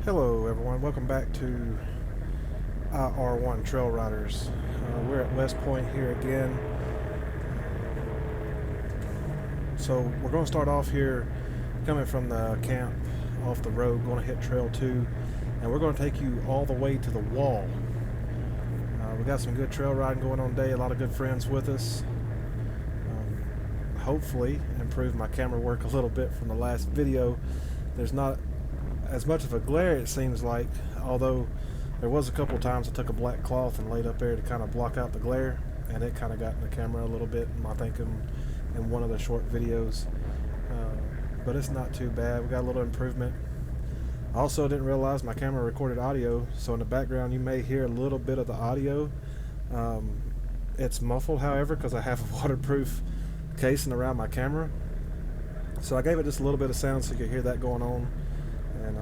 Hello everyone, welcome back to R1 Trail Riders. We're at WestPoint here again. So we're going to start off here coming from the camp off the road, going to hit Trail 2, and we're going to take you all the way to the wall. We got some good trail riding going on today, a lot of good friends with us. Hopefully improve my camera work a little bit from the last video. There's not as much of a glare, it seems like, although there was a couple times I took a black cloth and laid up there to kind of block out the glare, and it kind of got in the camera a little bit, I think, in one of the short videos. But it's not too bad. We got a little improvement. I also didn't realize my camera recorded audio, so in the background you may hear a little bit of the audio. It's muffled, however, because I have a waterproof casing around my camera, so I gave it just a little bit of sound so you could hear that going on. And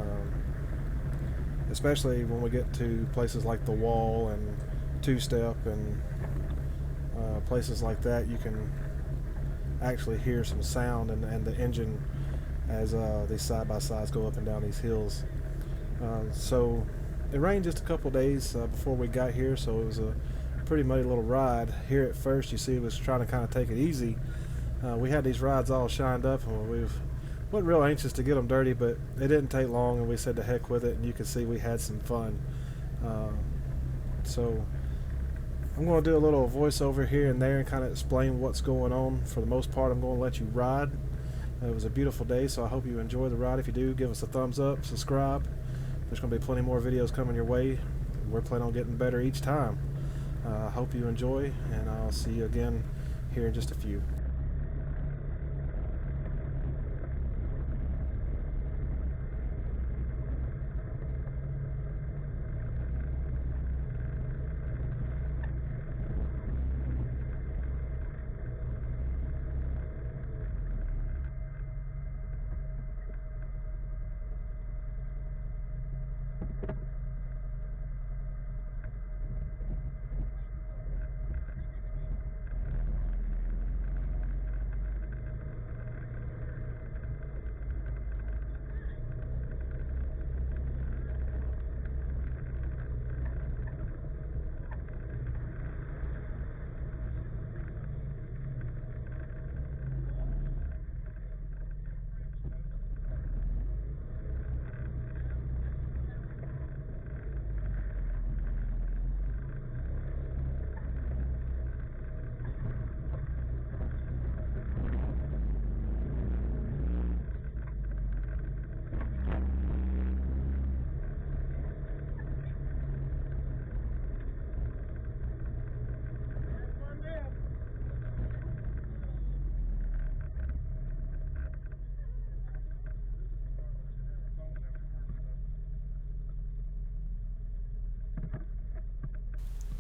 especially when we get to places like the wall and two-step and places like that, you can actually hear some sound and the engine as these side-by-sides go up and down these hills. So it rained just a couple days before we got here, so it was a pretty muddy little ride. Here at first, you see, it was trying to kind of take it easy. We had these rides all shined up, and we wasn't real anxious to get them dirty, but it didn't take long, and we said to heck with it, and you can see we had some fun. So I'm going to do a little voiceover here and there and kind of explain what's going on. For the most part, I'm going to let you ride. It was a beautiful day, so I hope you enjoy the ride. If you do, give us a thumbs up, subscribe. There's going to be plenty more videos coming your way. We're planning on getting better each time. I hope you enjoy, and I'll see you again here in just a few.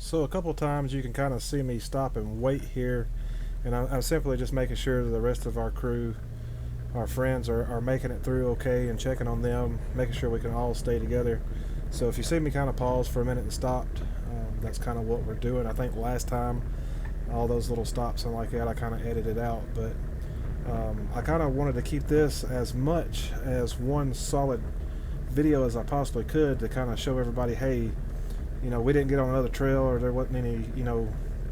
So a couple times you can kind of see me stop and wait here, and I'm simply just making sure that the rest of our crew, our friends, are making it through okay, and checking on them, making sure we can all stay together. So if you see me kind of pause for a minute and stopped, that's kind of what we're doing. I think last time all those little stops and like that I kind of edited out, but I kind of wanted to keep this as much as one solid video as I possibly could to kind of show everybody, hey, we didn't get on another trail, or there wasn't any,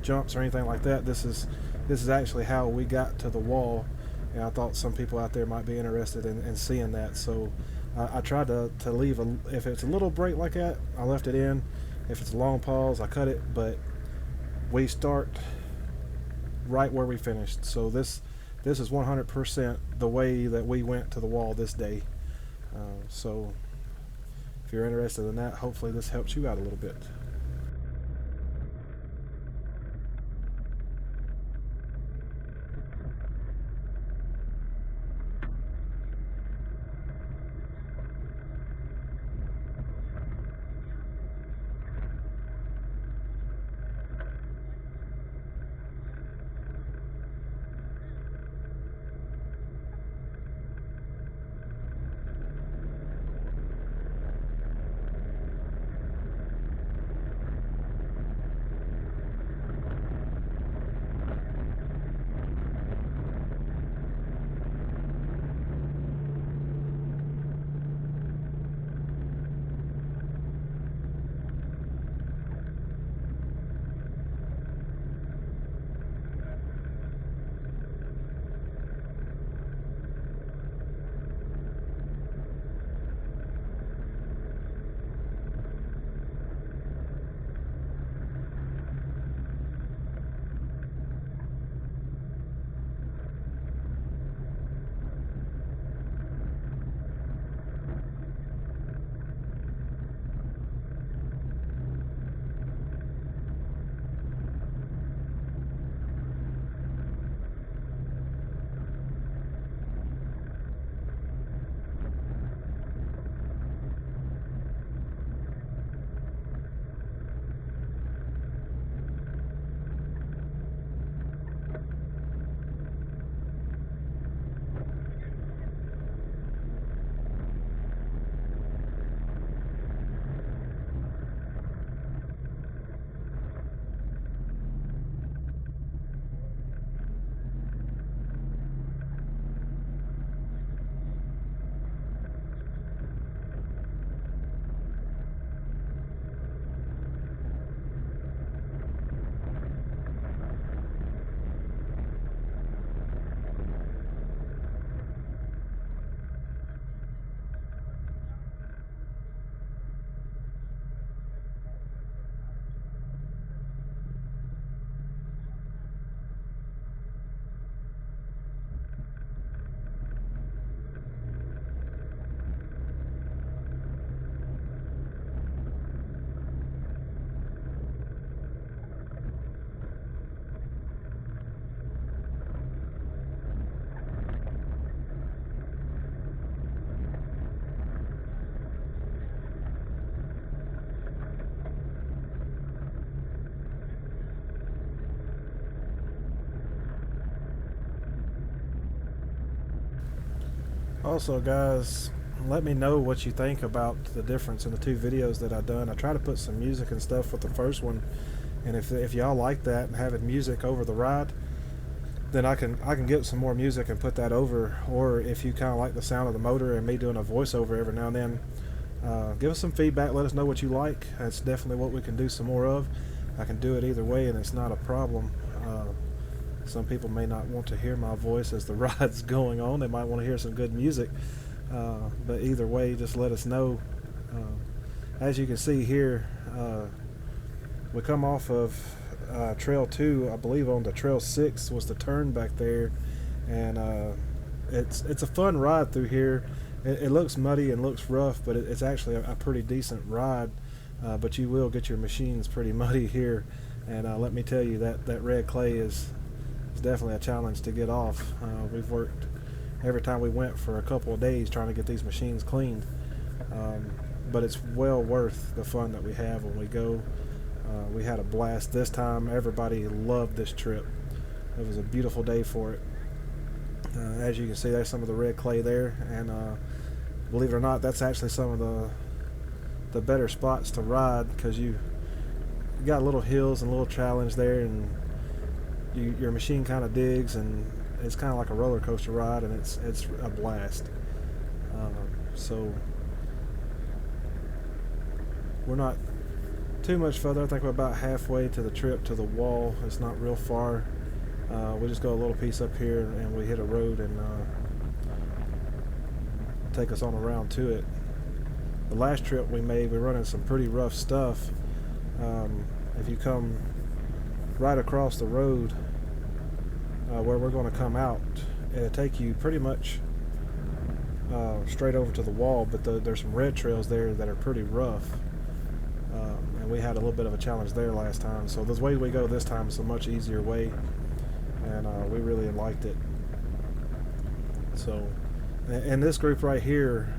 jumps or anything like that. This is actually how we got to the wall, and I thought some people out there might be interested in seeing that. So I tried to leave if it's a little break like that, I left it in. If it's a long pause, I cut it. But we start right where we finished. So this is 100% the way that we went to the wall this day. So if you're interested in that, hopefully this helps you out a little bit. Also, guys, let me know what you think about the difference in the two videos that I done. I try to put some music and stuff with the first one, and if y'all like that and having music over the ride, then I can get some more music and put that over. Or if you kind of like the sound of the motor and me doing a voiceover every now and then, give us some feedback. Let us know what you like. That's definitely what we can do some more of. I can do it either way, and it's not a problem. Some people may not want to hear my voice as the ride's going on. They might want to hear some good music. But either way, just let us know. As you can see here, we come off of Trail 2, I believe on the Trail 6 was the turn back there, and it's a fun ride through here. It looks muddy and looks rough, but it's actually a pretty decent ride. But you will get your machines pretty muddy here, and let me tell you that red clay is definitely a challenge to get off. We've worked every time we went for a couple of days trying to get these machines cleaned, but it's well worth the fun that we have when we go. We had a blast this time. Everybody loved this trip. It was a beautiful day for it. As you can see, there's some of the red clay there, and believe it or not, that's actually some of the better spots to ride, because you got little hills and a little challenge there, and your machine kind of digs, and it's kind of like a roller coaster ride, and it's a blast. So we're not too much further. I think we're about halfway to the trip to the wall. It's not real far. We just go a little piece up here, and we hit a road and take us on around to it. The last trip we made, we run into some pretty rough stuff. If you come right across the road where we're going to come out, it'll take you pretty much straight over to the wall, but there's some red trails there that are pretty rough, and we had a little bit of a challenge there last time. So the way we go this time is a much easier way, and we really liked it. So in this group right here,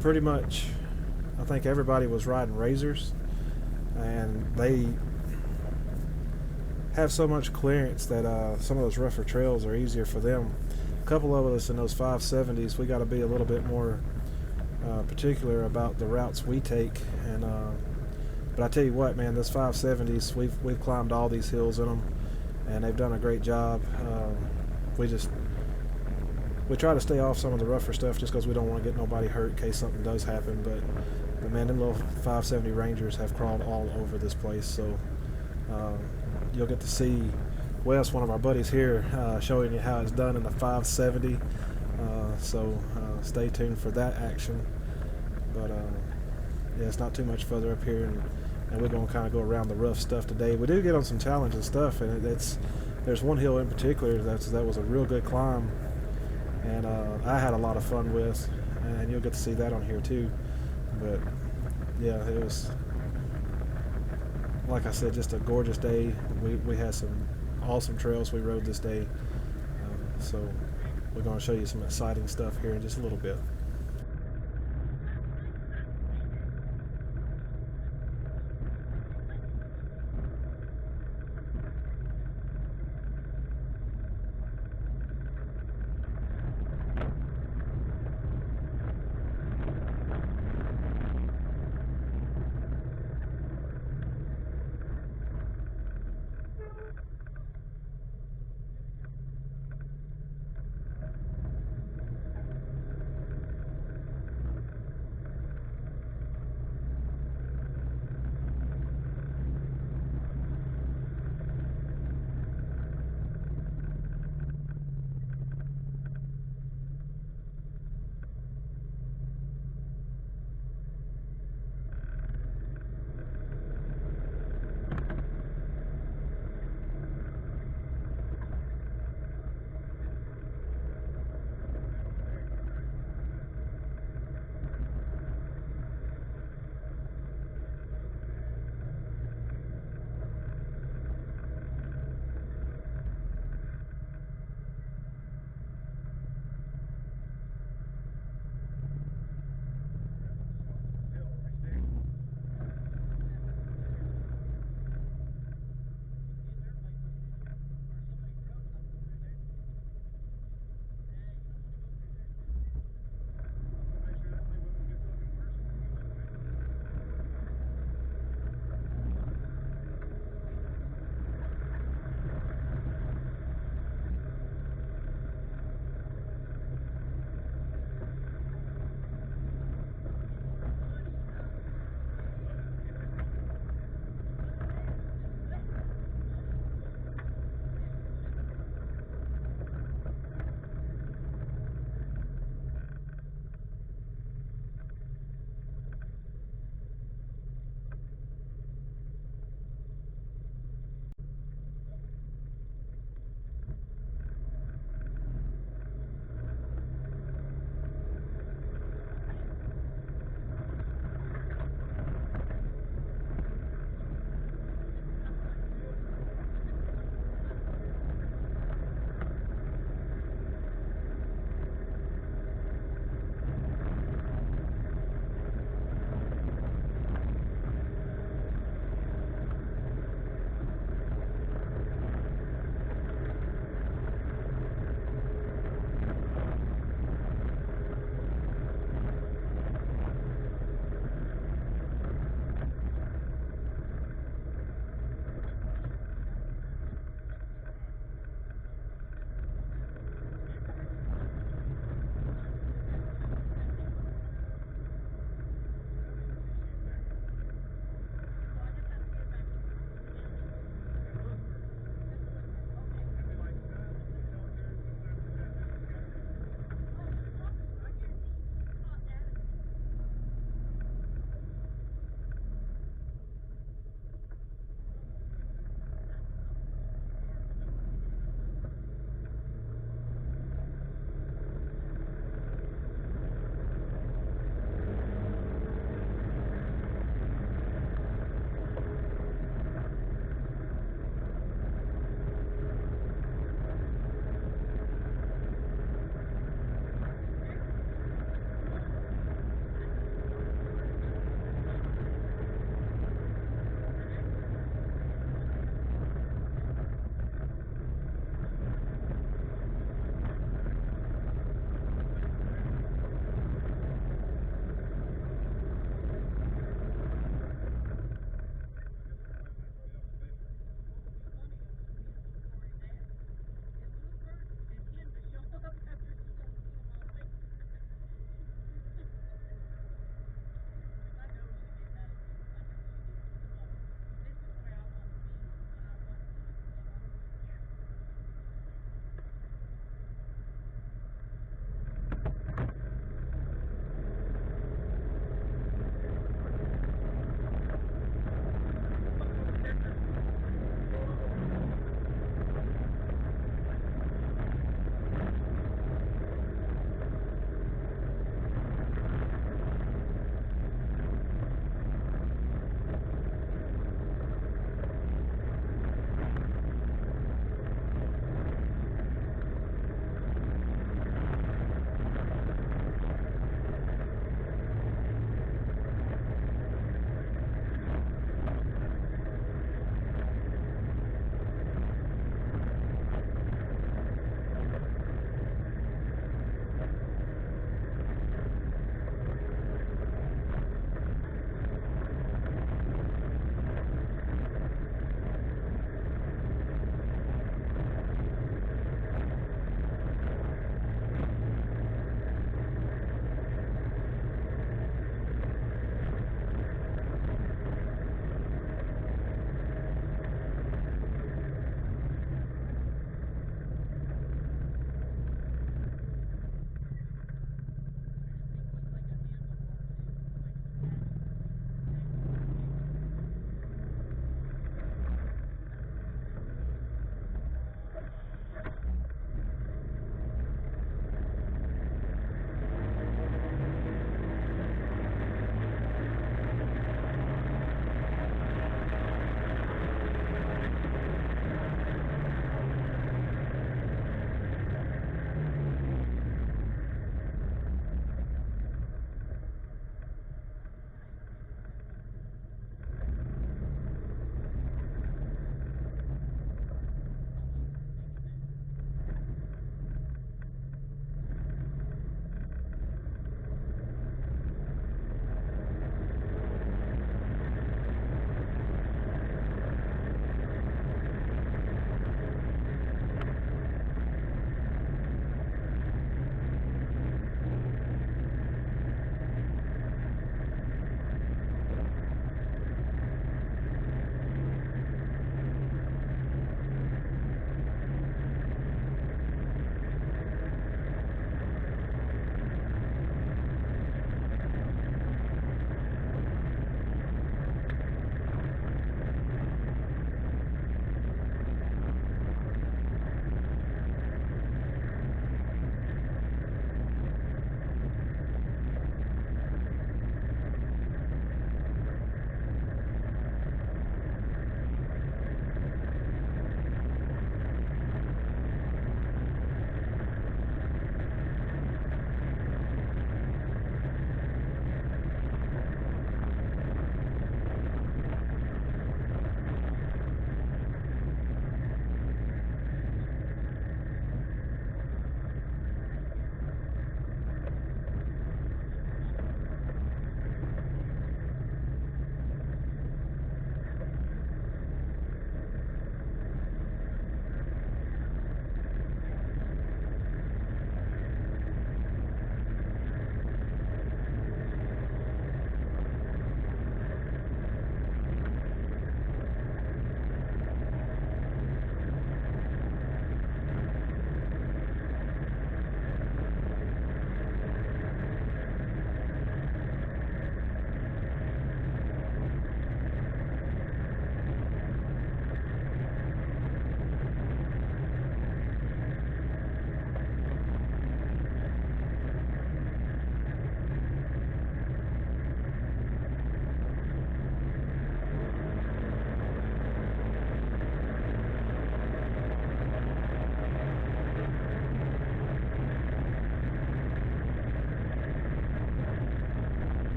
pretty much I think everybody was riding Razors, and they have so much clearance that some of those rougher trails are easier for them. A couple of us in those 570s, we got to be a little bit more particular about the routes we take, and but I tell you what, man, those 570s, we've climbed all these hills in them, and they've done a great job. We try to stay off some of the rougher stuff just because we don't want to get nobody hurt in case something does happen, but man, them little 570 Rangers have crawled all over this place. So you'll get to see Wes, one of our buddies here, showing you how it's done in the 570. So stay tuned for that action. But yeah, it's not too much further up here, and we're going to kind of go around the rough stuff today. We do get on some challenging stuff, and there's one hill in particular that was a real good climb, and I had a lot of fun with, and you'll get to see that on here too. But yeah, it was, like I said, just a gorgeous day. We had some awesome trails we rode this day, so we're going to show you some exciting stuff here in just a little bit.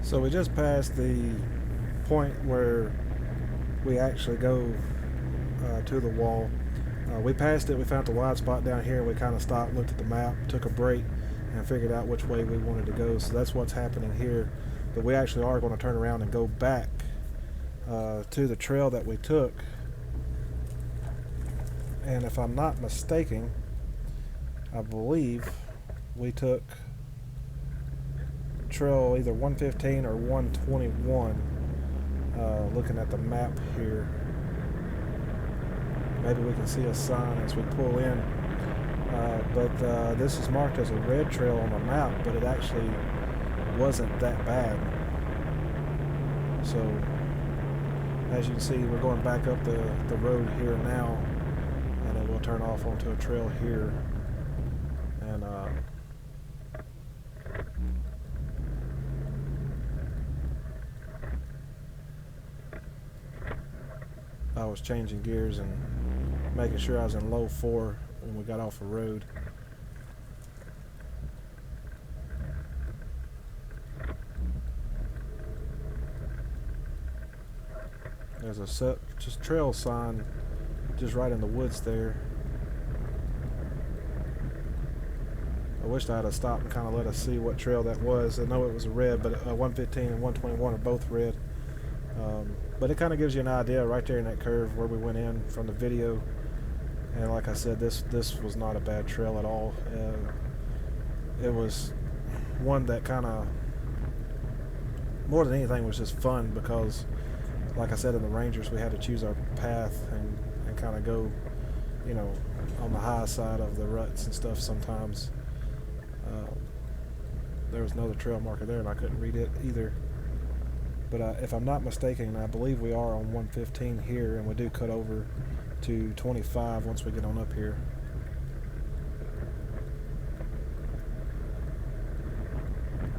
So we just passed the point where we actually go to the wall. We passed it, we found the wide spot down here, we kind of stopped, looked at the map, took a break, and figured out which way we wanted to go. So that's what's happening here. But we actually are going to turn around and go back to the trail that we took. And if I'm not mistaken, I believe we took trail either 115 or 121. Looking at the map here, maybe we can see a sign as we pull in. But this is marked as a red trail on the map, but it actually wasn't that bad. So as you can see, we're going back up the road here now, and then we'll turn off onto a trail here. And I was changing gears and making sure I was in low 4 when we got off the road. There's a just trail sign just right in the woods there. I wished I had stopped and kind of let us see what trail that was. I know it was a red, but 115 and 121 are both red. But it kind of gives you an idea right there in that curve where we went in from the video. And like I said, this was not a bad trail at all. It was one that kind of, more than anything, was just fun because, like I said, in the Rangers, we had to choose our path and kind of go, you know, on the high side of the ruts and stuff sometimes. There was another trail marker there, and I couldn't read it either. But if I'm not mistaken, I believe we are on 115 here, and we do cut over to 25 once we get on up here.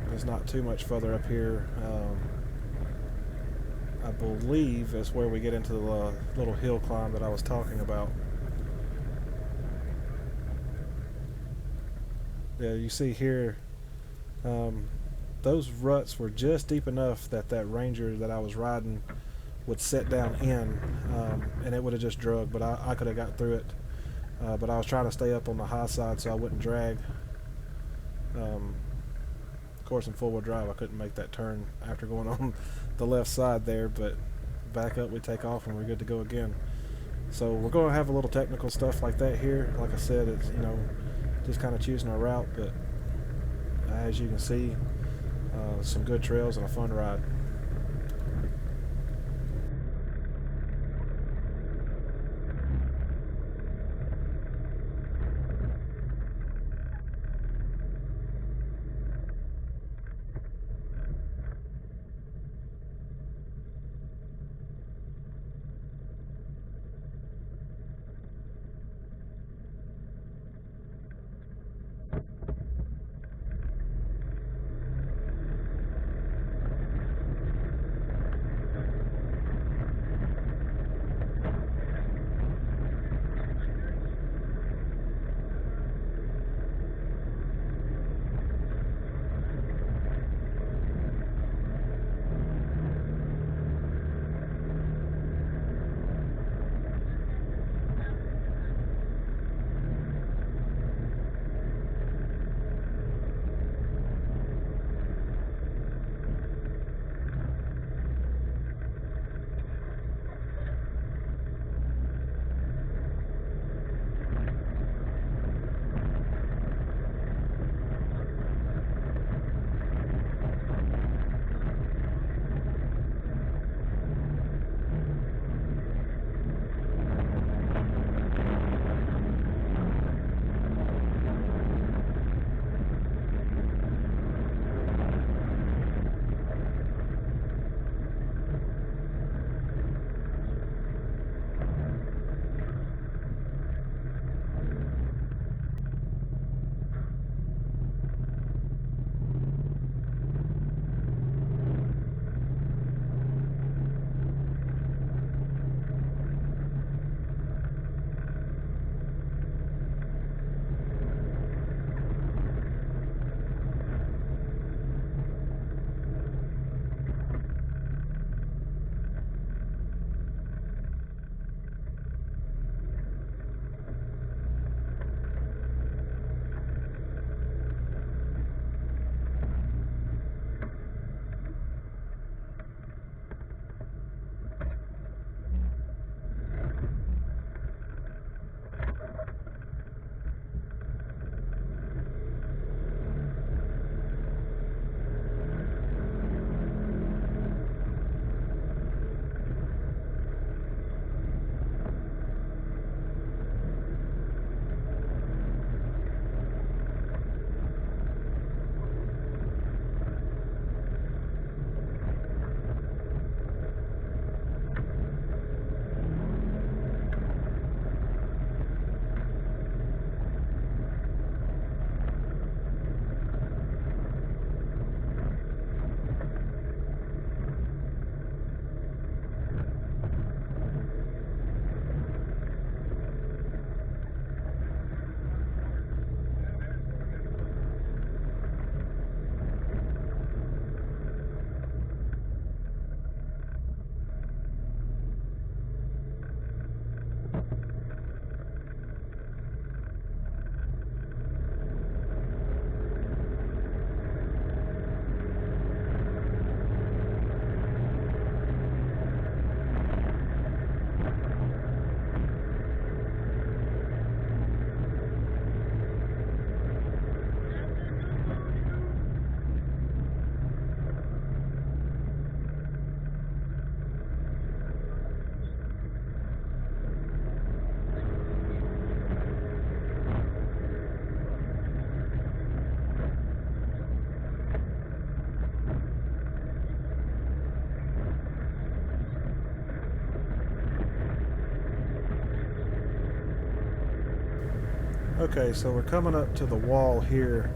There's not too much further up here. I believe that's where we get into the little hill climb that I was talking about. Yeah, you see here, those ruts were just deep enough that that Ranger that I was riding would set down in, and it would have just drug, but I could have got through it. But I was trying to stay up on the high side so I wouldn't drag. Of course, in four-wheel drive, I couldn't make that turn after going on the left side there, but back up, we take off, and we're good to go again. So we're going to have a little technical stuff like that here. Like I said, it's, you know, just kind of choosing our route, but as you can see, some good trails and a fun ride. Okay, so we're coming up to the wall here,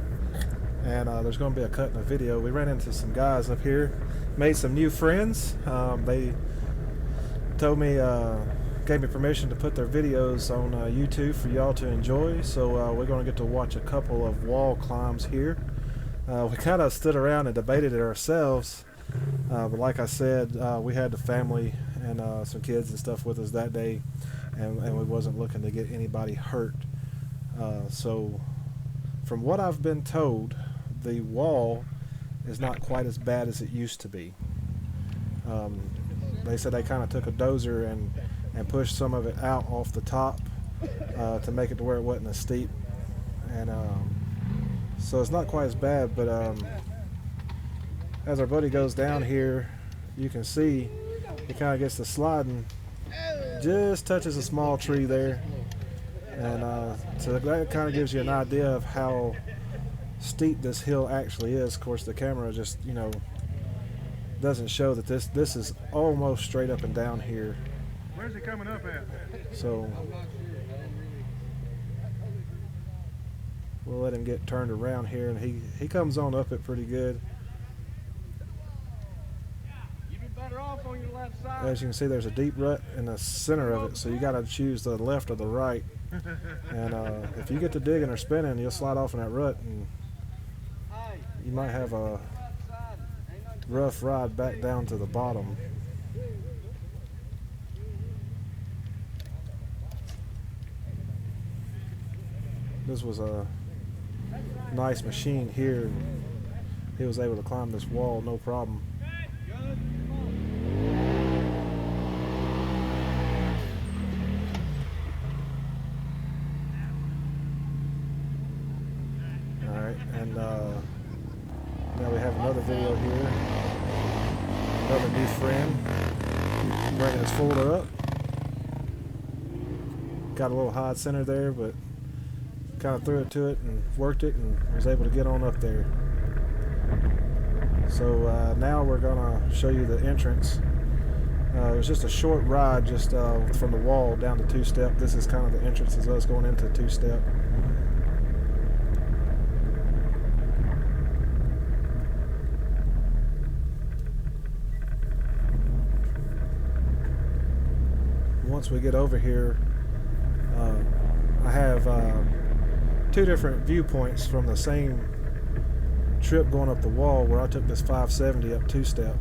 and there's going to be a cut in the video. We ran into some guys up here, made some new friends. They told me, gave me permission to put their videos on YouTube for y'all to enjoy. So we're going to get to watch a couple of wall climbs here. We kind of stood around and debated it ourselves, but like I said, we had the family and some kids and stuff with us that day, and we wasn't looking to get anybody hurt. So from what I've been told, the wall is not quite as bad as it used to be. They said they kind of took a dozer and pushed some of it out off the top to make it to where it wasn't as steep, and so it's not quite as bad. But as our buddy goes down here, you can see it kind of gets to sliding, just touches a small tree there. And so that kind of gives you an idea of how steep this hill actually is. Of course, the camera just, doesn't show that this is almost straight up and down here. Where's it coming up at? So we'll let him get turned around here, and he comes on up it pretty good. You'd be better off on your left side. As you can see, there's a deep rut in the center of it, so you got to choose the left or the right. And if you get to digging or spinning, you'll slide off in that rut, and you might have a rough ride back down to the bottom. This was a nice machine here, and he was able to climb this wall no problem. And now we have another video here. Another new friend bringing his folder up. Got a little high center there, but kind of threw it to it and worked it and was able to get on up there. So now we're gonna show you the entrance. It was just a short ride, just from the wall down to two-step. This is kind of the entrance as us going into two-step. Once we get over here, I have two different viewpoints from the same trip going up the wall, where I took this 570 up two-step.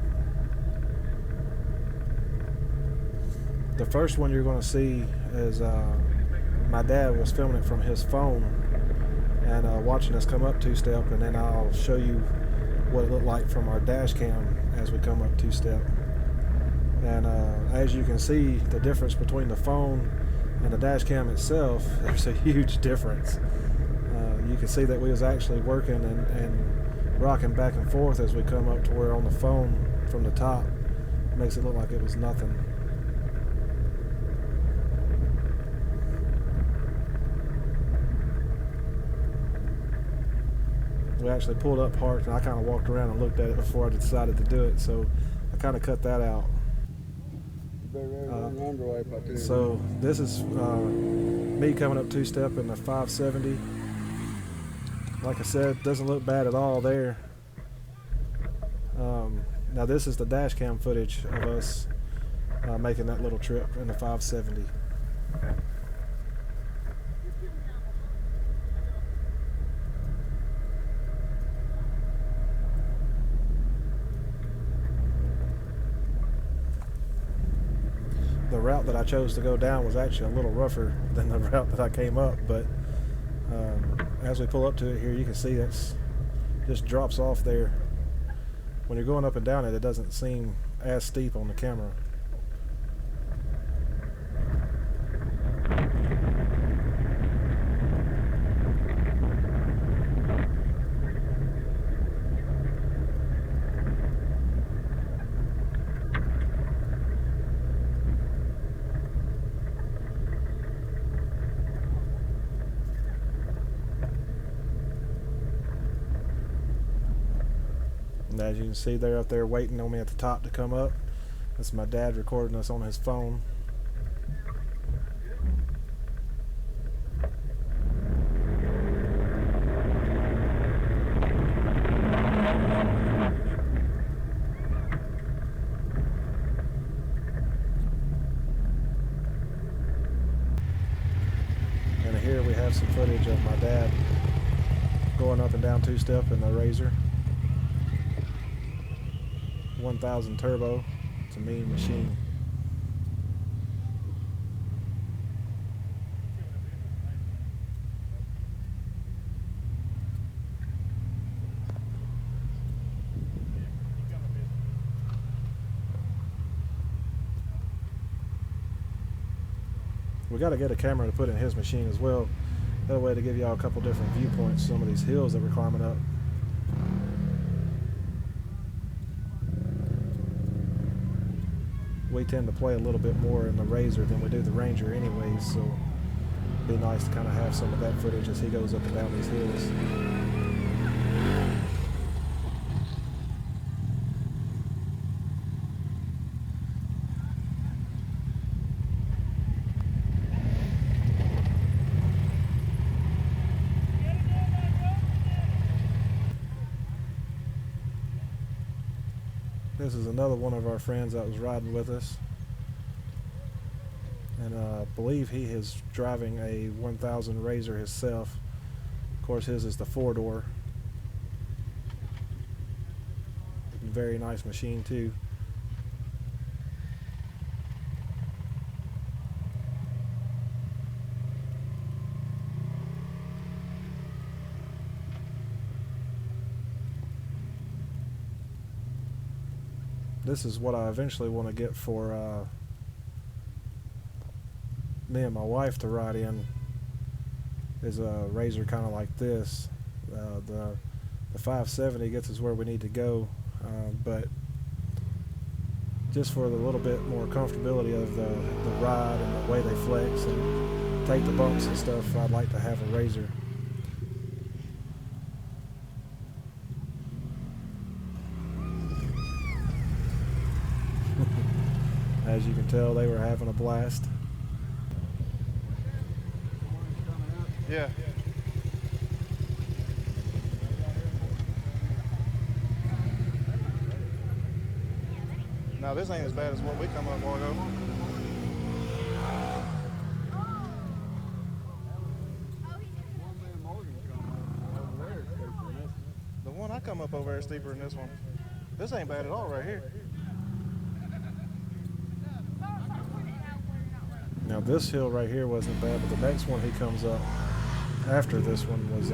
The first one you're going to see is my dad was filming it from his phone and watching us come up two-step, and then I'll show you what it looked like from our dash cam as we come up two-step. And as you can see, the difference between the phone and the dash cam itself, there's a huge difference. You can see that we was actually working and rocking back and forth as we come up, to where on the phone from the top it makes it look like it was nothing. We actually pulled up, parked, and I kind of walked around and looked at it before I decided to do it, so I kind of cut that out. So this is me coming up two-step in the 570. Like I said, doesn't look bad at all there. Now this is the dash cam footage of us making that little trip in the 570. The route that I chose to go down was actually a little rougher than the route that I came up, but as we pull up to it here, you can see that's just drops off there. When you're going up and down it, it doesn't seem as steep on the camera. And as you can see, they're up there waiting on me at the top to come up. That's my dad recording us on his phone. have some footage of my dad going up and down two-step in the Razor 1000 turbo. It's a mean machine. We got to get a camera to put in his machine as well. That way to give y'all a couple different viewpoints, some of these hills that we're climbing up. We tend to play a little bit more in the Razor than we do the Ranger anyways, so it'd be nice to kind of have some of that footage as he goes up and down these hills. This is another one of our friends that was riding with us, and I believe he is driving a 1000 Razor himself. Of course, his is the 4-door. Very nice machine too. This is what I eventually want to get for me and my wife to ride in, is a Razor kind of like this. The 570 gets us where we need to go, but just for the little bit more comfortability of the ride and the way they flex and take the bumps and stuff, I'd like to have a Razor. As you can tell, they were having a blast. Yeah. Now this ain't as bad as what we come up a while ago. The one I come up over there is steeper than this one. This ain't bad at all right here. Now this hill right here wasn't bad, but the next one he comes up after this one was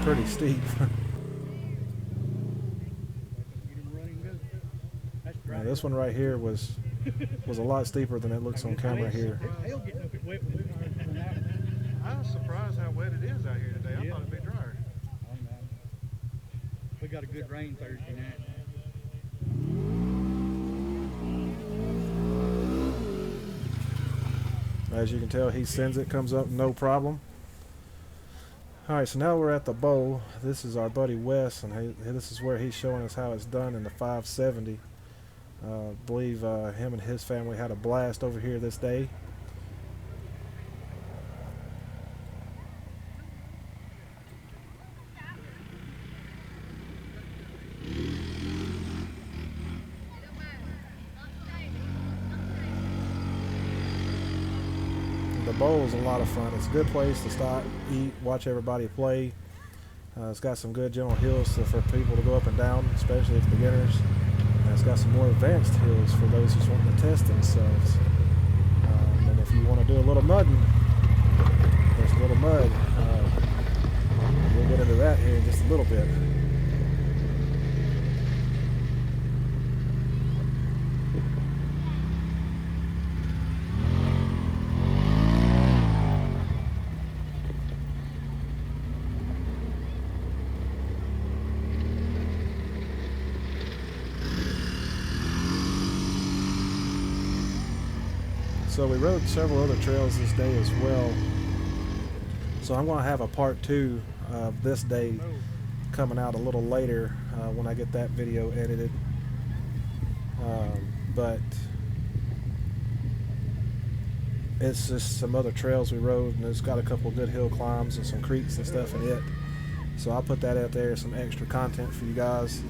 pretty steep. Now this one right here was a lot steeper than it looks on camera here. I was surprised how wet it is out here today. I thought it'd be drier. We got a good rain Thursday night. As you can tell, he sends it, comes up no problem. Alright, so now we're at the bowl. This is our buddy Wes, and this is where he's showing us how it's done in the 570. I believe him and his family had a blast over here this day. The bowl is a lot of fun. It's a good place to stop, eat, watch everybody play. It's got some good gentle hills for people to go up and down, especially if beginners. And it's got some more advanced hills for those who's wanting to test themselves. And if you want to do a little mudding, there's a little mud. We'll get into that here in just a little bit. So we rode several other trails this day as well. So I'm going to have a part 2 of this day coming out a little later when I get that video edited. But it's just some other trails we rode, and it's got a couple good hill climbs and some creeks and stuff in it. So I'll put that out there, some extra content for you guys.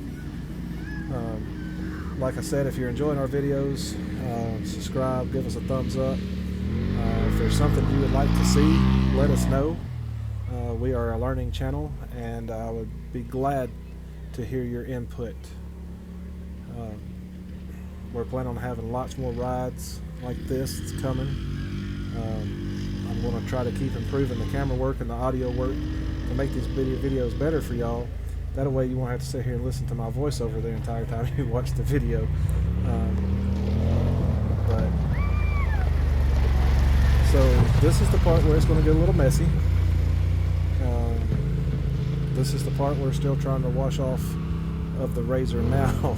Like I said, if you're enjoying our videos, subscribe, give us a thumbs up. If there's something you would like to see, let us know. We are a learning channel, and I would be glad to hear your input. We're planning on having lots more rides like this. It's coming. I'm going to try to keep improving the camera work and the audio work to make these videos better for y'all. That way you won't have to sit here and listen to my voiceover the entire time you watch the video. So this is the part where it's going to get a little messy. This is the part where we're still trying to wash off of the razor now.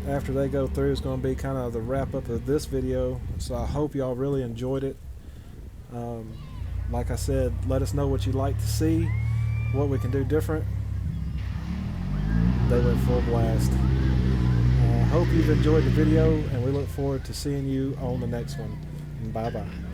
After they go through, it's going to be kind of the wrap up of this video. So I hope y'all really enjoyed it. Like I said, let us know what you'd like to see, what we can do different. They went full blast. Hope you've enjoyed the video, and we look forward to seeing you on the next one. Bye bye.